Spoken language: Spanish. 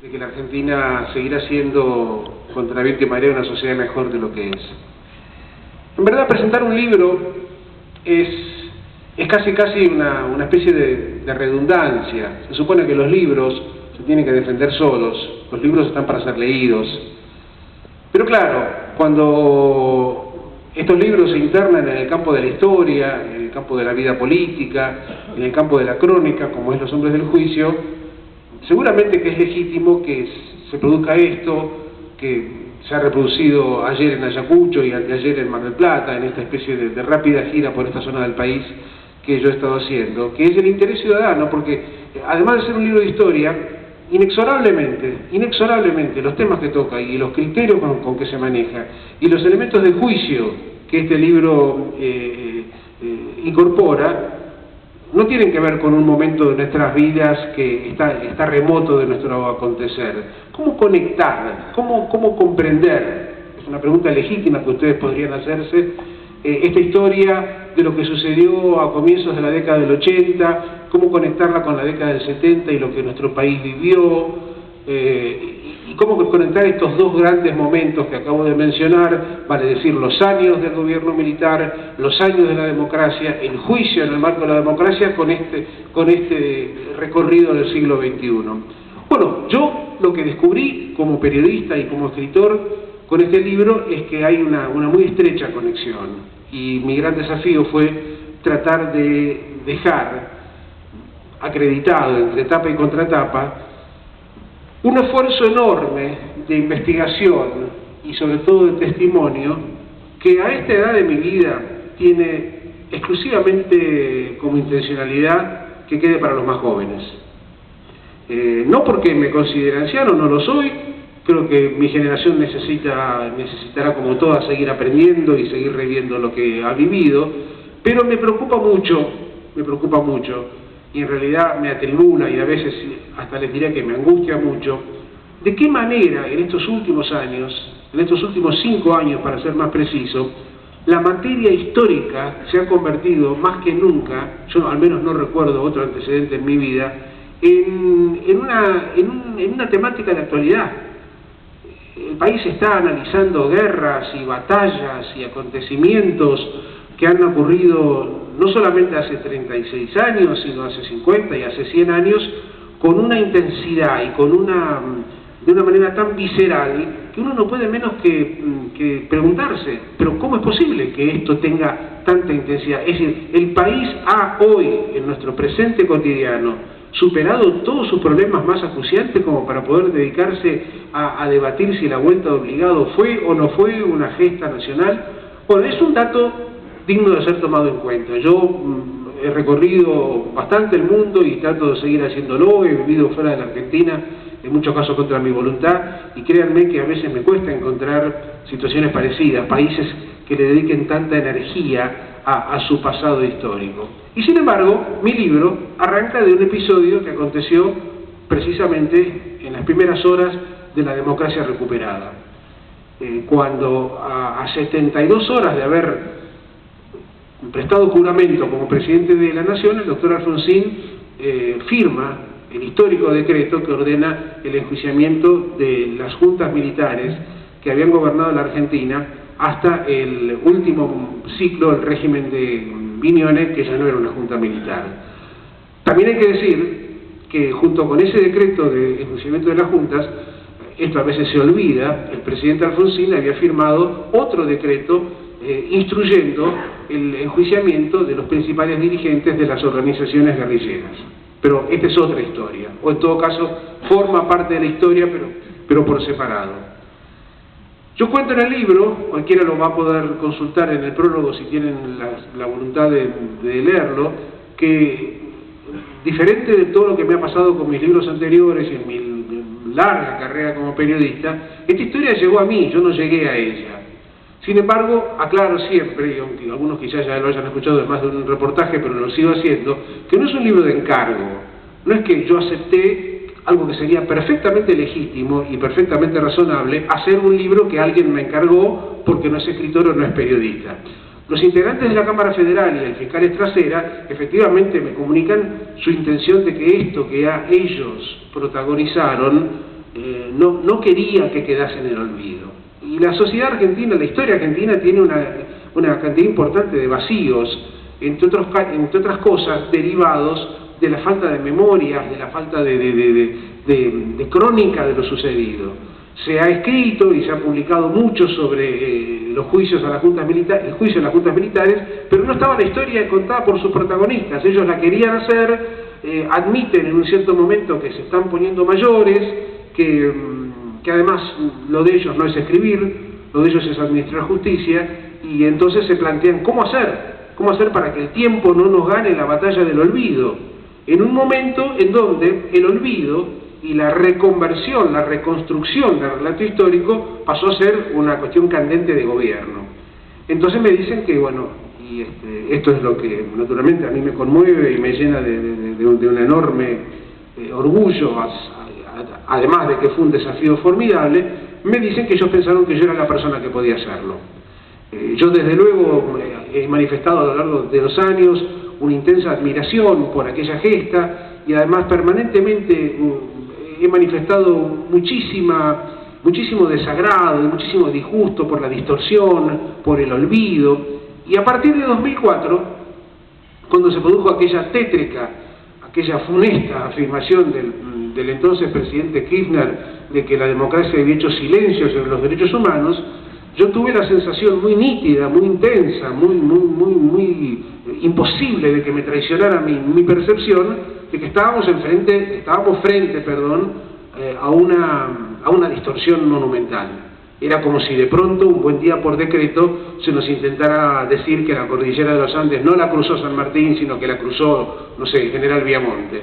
de que la Argentina seguirá siendo, contra viento y marea, una sociedad mejor de lo que es. En verdad, presentar un libro es casi una especie de redundancia. Se supone que los libros se tienen que defender solos, los libros están para ser leídos. Pero claro, cuando estos libros se internan en el campo de la historia, en el campo de la vida política, en el campo de la crónica, como es Los hombres del juicio, seguramente que es legítimo que se produzca esto, que se ha reproducido ayer en Ayacucho y anteayer en Mar del Plata, en esta especie de rápida gira por esta zona del país que yo he estado haciendo, que es el interés ciudadano, porque además de ser un libro de historia, inexorablemente los temas que toca y los criterios con que se maneja y los elementos de juicio que este libro incorpora, no tienen que ver con un momento de nuestras vidas que está remoto de nuestro acontecer. ¿Cómo conectar? ¿Cómo comprender? Es una pregunta legítima que ustedes podrían hacerse. Esta historia de lo que sucedió a comienzos de la década del 80, cómo conectarla con la década del 70 y lo que nuestro país vivió, y cómo conectar estos dos grandes momentos que acabo de mencionar, vale decir, los años del gobierno militar, los años de la democracia, el juicio en el marco de la democracia con este recorrido del siglo XXI. Bueno, yo lo que descubrí como periodista y como escritor con este libro es que hay una muy estrecha conexión, y mi gran desafío fue tratar de dejar acreditado entre tapa y contratapa un esfuerzo enorme de investigación y sobre todo de testimonio que a esta edad de mi vida tiene exclusivamente como intencionalidad que quede para los más jóvenes. No porque me considere anciano, no lo soy. Creo que mi generación necesitará como toda seguir aprendiendo y seguir reviendo lo que ha vivido, pero me preocupa mucho, y en realidad me atribula y a veces hasta les diría que me angustia mucho, de qué manera en estos últimos años, en estos últimos 5 años para ser más preciso, la materia histórica se ha convertido más que nunca, yo al menos no recuerdo otro antecedente en mi vida, en una temática de actualidad. El país está analizando guerras y batallas y acontecimientos que han ocurrido no solamente hace 36 años, sino hace 50 y hace 100 años, con una intensidad y de una manera tan visceral que uno no puede menos que preguntarse, pero ¿cómo es posible que esto tenga tanta intensidad? Es decir, el país ha hoy, en nuestro presente cotidiano, superado todos sus problemas más acuciantes como para poder dedicarse a debatir si la vuelta de obligado fue o no fue una gesta nacional. Bueno, es un dato digno de ser tomado en cuenta. Yo he recorrido bastante el mundo y trato de seguir haciéndolo. He vivido fuera de la Argentina, en muchos casos contra mi voluntad, y créanme que a veces me cuesta encontrar situaciones parecidas, países que le dediquen tanta energía a su pasado histórico. Y sin embargo, mi libro arranca de un episodio que aconteció precisamente en las primeras horas de la democracia recuperada, cuando a 72 horas de haber prestado juramento como presidente de la Nación, el doctor Alfonsín firma el histórico decreto que ordena el enjuiciamiento de las juntas militares que habían gobernado la Argentina hasta el último ciclo del régimen de Viñones, que ya no era una junta militar. También hay que decir que junto con ese decreto de enjuiciamiento de las juntas, esto a veces se olvida, el presidente Alfonsín había firmado otro decreto instruyendo el enjuiciamiento de los principales dirigentes de las organizaciones guerrilleras. Pero esta es otra historia, o en todo caso forma parte de la historia, pero por separado. Yo cuento en el libro, cualquiera lo va a poder consultar en el prólogo si tienen la voluntad de leerlo, que diferente de todo lo que me ha pasado con mis libros anteriores y en mi larga carrera como periodista, esta historia llegó a mí, yo no llegué a ella. Sin embargo, aclaro siempre, y aunque algunos quizás ya lo hayan escuchado en más de un reportaje, pero lo sigo haciendo, que no es un libro de encargo, no es que yo acepté algo que sería perfectamente legítimo y perfectamente razonable, hacer un libro que alguien me encargó porque no es escritor o no es periodista. Los integrantes de la Cámara Federal y el fiscal Estracera efectivamente me comunican su intención de que esto que ellos protagonizaron no quería que quedase en el olvido. Y la sociedad argentina, la historia argentina tiene una cantidad importante de vacíos, entre otras cosas, derivados de la falta de memorias, de la falta de crónica de lo sucedido. Se ha escrito y se ha publicado mucho sobre los juicios a las juntas militares, el juicio a las juntas militares, pero no estaba la historia contada por sus protagonistas. Ellos la querían hacer, admiten en un cierto momento que se están poniendo mayores, que además lo de ellos no es escribir, lo de ellos es administrar justicia, y entonces se plantean cómo hacer para que el tiempo no nos gane la batalla del olvido, en un momento en donde el olvido y la reconversión, la reconstrucción del relato histórico pasó a ser una cuestión candente de gobierno. Entonces me dicen que, bueno, y esto es lo que naturalmente a mí me conmueve y me llena de un enorme orgullo, además de que fue un desafío formidable, me dicen que ellos pensaron que yo era la persona que podía hacerlo. Yo desde luego he manifestado a lo largo de los años una intensa admiración por aquella gesta y además permanentemente he manifestado muchísimo desagrado y muchísimo disgusto por la distorsión, por el olvido, y a partir de 2004, cuando se produjo aquella tétrica, aquella funesta afirmación del entonces presidente Kirchner de que la democracia había hecho silencio sobre los derechos humanos, yo tuve la sensación muy nítida, muy intensa, muy imposible de que me traicionara mi percepción de que estábamos frente a una distorsión monumental. Era como si de pronto, un buen día por decreto, se nos intentara decir que la cordillera de los Andes no la cruzó San Martín, sino que la cruzó, no sé, el general Viamonte.